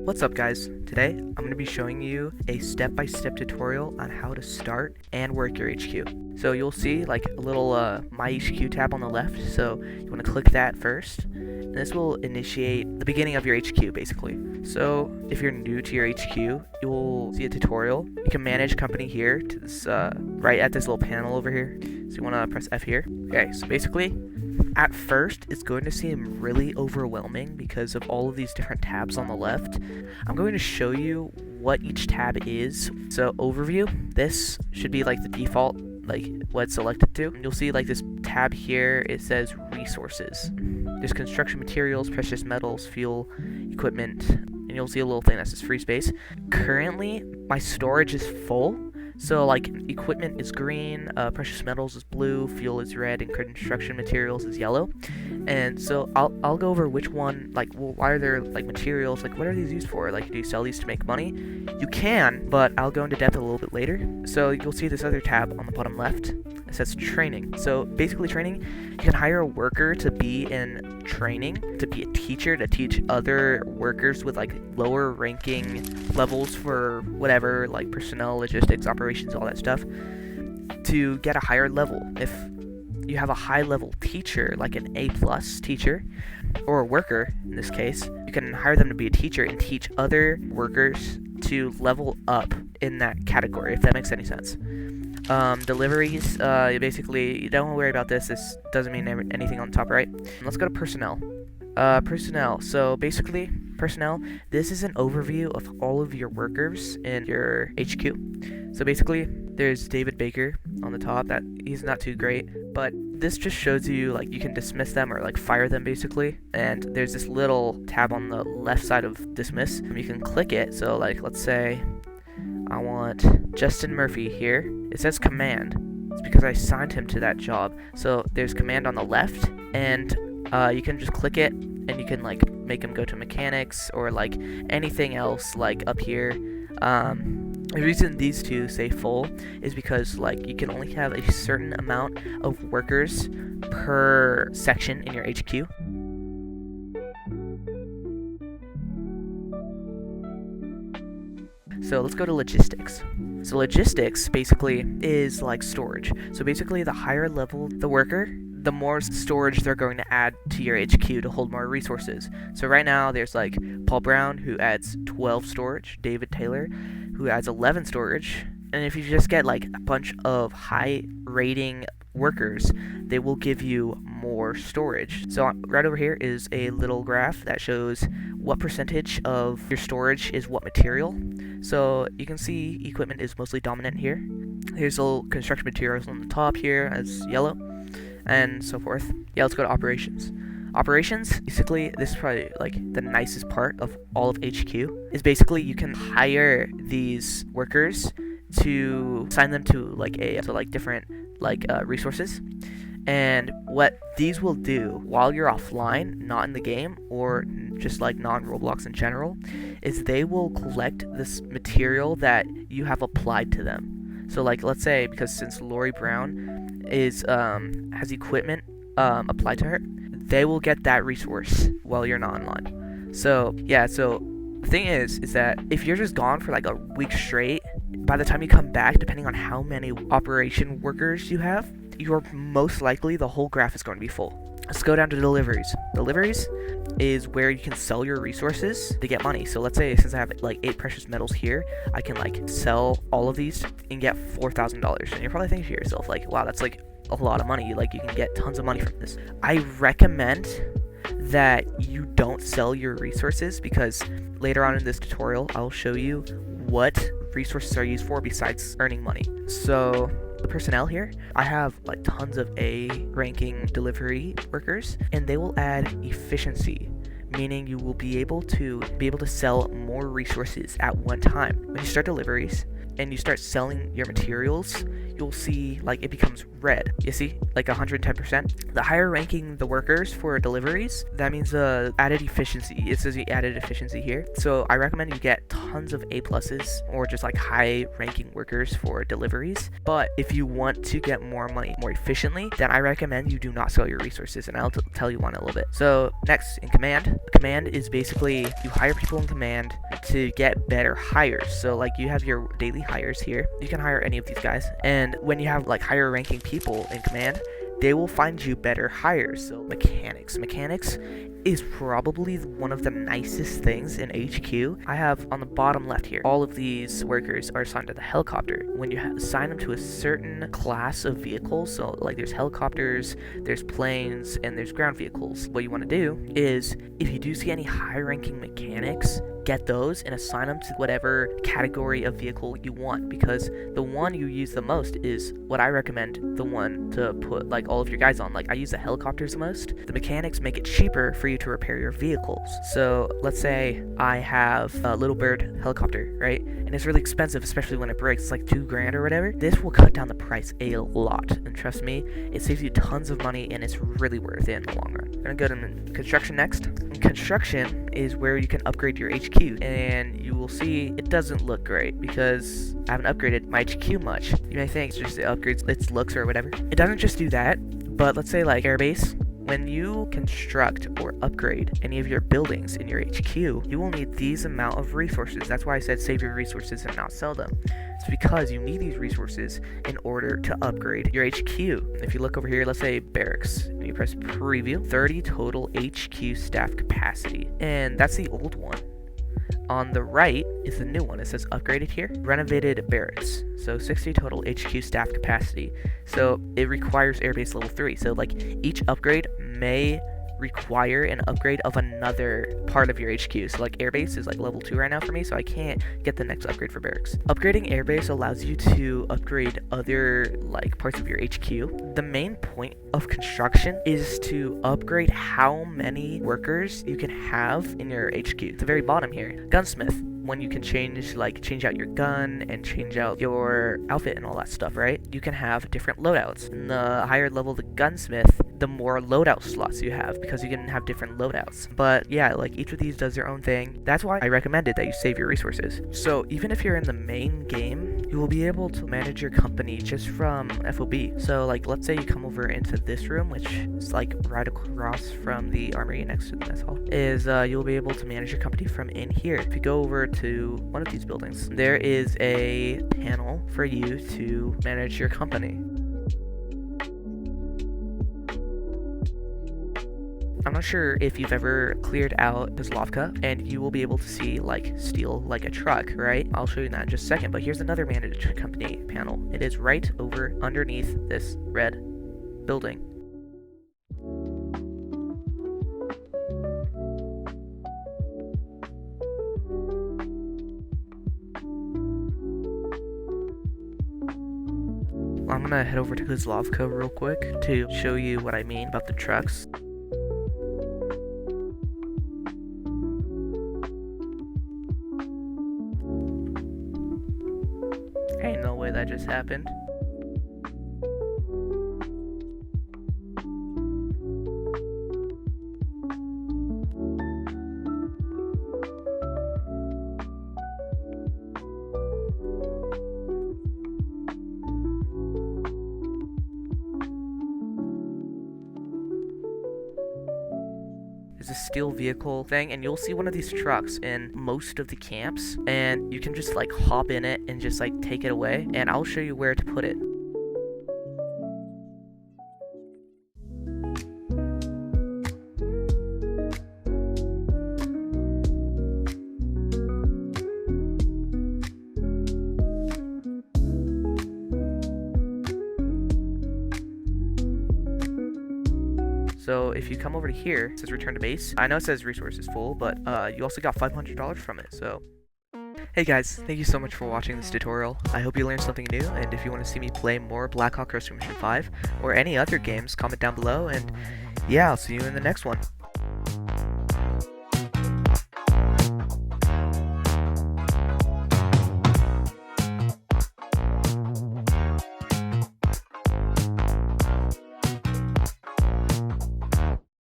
What's up guys? Today I'm going to be showing you a step-by-step tutorial on how to start and work your HQ. So you'll see like a little My HQ tab on the left, so you want to click that first. And this will initiate the beginning of your HQ basically. So if you're new to your HQ, you will see a tutorial. You can manage company here to this right at this little panel over here. So you want to press F here. Okay, so basically at first, it's going to seem really overwhelming because of all of these different tabs on the left. I'm going to show you what each tab is. So overview, this should be like the default, like what it's selected to. You'll see like this tab here, it says resources. There's construction materials, precious metals, fuel, equipment, and you'll see a little thing that says free space. Currently, my storage is full. So like equipment is green, precious metals is blue, fuel is red, and construction materials is yellow. And so I'll go over which one, like, well, why are there like materials, like what are these used for? Like, do you sell these to make money? You can, but I'll go into depth a little bit later. So you'll see this other tab on the bottom left. It says training. So basically training, you can hire a worker to be in training, to be a teacher, to teach other workers with like lower ranking levels for whatever, like personnel, logistics, operations, all that stuff, to get a higher level. If you have a high level teacher, like an A+ teacher, or a worker in this case, you can hire them to be a teacher and teach other workers to level up in that category, if that makes any sense. Deliveries, basically, you don't worry about this. This doesn't mean anything on the top right. Let's go to personnel. Personnel. So basically, personnel, this is an overview of all of your workers in your HQ. So basically, there's David Baker on the top. That he's not too great, but this just shows you like you can dismiss them or like fire them basically. And there's this little tab on the left side of dismiss, and you can click it. So like, let's say I want Justin Murphy here. It says command. It's because I assigned him to that job. So there's command on the left, and you can just click it, and you can like make him go to mechanics or like anything else like up here. The reason these two say full is because like you can only have a certain amount of workers per section in your HQ. So let's go to logistics. So logistics basically is like storage. So basically the higher level the worker, the more storage they're going to add to your HQ to hold more resources. So right now there's like Paul Brown, who adds 12 storage, David Taylor, who adds 11 storage, and if you just get like a bunch of high rating workers, they will give you more storage. So right over here is a little graph that shows what percentage of your storage is what material. So you can see equipment is mostly dominant here. Here's little construction materials on the top here as yellow, and so forth. Yeah, let's go to operations. Operations, basically, this is probably like the nicest part of all of HQ, is basically you can hire these workers to assign them to like different resources. And what these will do while you're offline, not in the game, or just like non-Roblox in general, is they will collect this material that you have applied to them. So like, let's say, because since Lori Brown is has equipment applied to her, they will get that resource while you're not online. So yeah, so the thing is that if you're just gone for like a week straight, by the time you come back, depending on how many operation workers you have, you're most likely the whole graph is going to be full. Let's go down to deliveries. Deliveries is where you can sell your resources to get money. So let's say since I have like 8 precious metals here, I can like sell all of these and get $4,000. And you're probably thinking to yourself like, wow, that's like a lot of money. Like you can get tons of money from this. I recommend that you don't sell your resources, because later on in this tutorial I'll show you what resources are used for besides earning money. So the personnel here, I have like tons of A ranking delivery workers, and they will add efficiency, meaning you will be able to sell more resources at one time. When you start deliveries, and you start selling your materials, you'll see like it becomes red. You see, like 110%. The higher ranking the workers for deliveries, that means added efficiency. It says you added efficiency here. So I recommend you get tons of A pluses or just like high ranking workers for deliveries. But if you want to get more money more efficiently, then I recommend you do not sell your resources, and I'll tell you one in a little bit. So next, in command. Command is basically you hire people in command to get better hires. So like you have your daily hires here. You can hire any of these guys, and when you have like higher ranking people in command, they will find you better hires. So mechanics is probably one of the nicest things in HQ. I have on the bottom left here, all of these workers are assigned to the helicopter. When you assign them to a certain class of vehicles, so like there's helicopters, there's planes, and there's ground vehicles, what you want to do is, if you do see any high ranking mechanics, get those and assign them to whatever category of vehicle you want, because the one you use the most is what I recommend the one to put like all of your guys on. Like I use the helicopters the most. The mechanics make it cheaper for you to repair your vehicles. So let's say I have a Little Bird helicopter, right? And it's really expensive, especially when it breaks. It's like $2,000 or whatever. This will cut down the price a lot, and trust me, it saves you tons of money, and it's really worth it in the long run. I'm gonna go to construction next. Construction is where you can upgrade your HQ, and you will see it doesn't look great because I haven't upgraded my HQ much. You may think it's just it upgrades its looks or whatever. It doesn't just do that, but let's say like airbase. When you construct or upgrade any of your buildings in your HQ, you will need these amount of resources. That's why I said save your resources and not sell them. It's because you need these resources in order to upgrade your HQ. If you look over here, let's say barracks, and you press preview, 30 total HQ staff capacity. And that's the old one. On the right is the new one. It says upgraded here. Renovated barracks. So 60 total HQ staff capacity. So it requires airbase level 3. So like each upgrade may require an upgrade of another part of your HQ. So like airbase is like level 2 right now for me, so I can't get the next upgrade for barracks. Upgrading airbase allows you to upgrade other like parts of your HQ. The main point of construction is to upgrade how many workers you can have in your HQ. At the very bottom here, gunsmith, when you can change out your gun and change out your outfit and all that stuff, right? You can have different loadouts. And the higher level the gunsmith, the more loadout slots you have, because you can have different loadouts. But yeah, like each of these does their own thing. That's why I recommended that you save your resources. So even if you're in the main game, you will be able to manage your company just from FOB. So like let's say you come over into this room, which is like right across from the armory next to the mess hall, is you'll be able to manage your company from in here. If you go over to one of these buildings, there is a panel for you to manage your company. I'm not sure if you've ever cleared out Kozlovka, and you will be able to see like steal like a truck, right? I'll show you that in just a second, but here's another managed company panel. It is right over underneath this red building. I'm gonna head over to Kozlovka real quick to show you what I mean about the trucks. Ain't no way that just happened. There's a steel vehicle thing, and you'll see one of these trucks in most of the camps, and you can just like hop in it and just like take it away, and I'll show you where to put it. So if you come over to here, it says return to base. I know it says resources full, but you also got $500 from it, so. Hey guys, thank you so much for watching this tutorial. I hope you learned something new, and if you want to see me play more Black Hawk Rescue Mission 5 or any other games, comment down below, and yeah, I'll see you in the next one.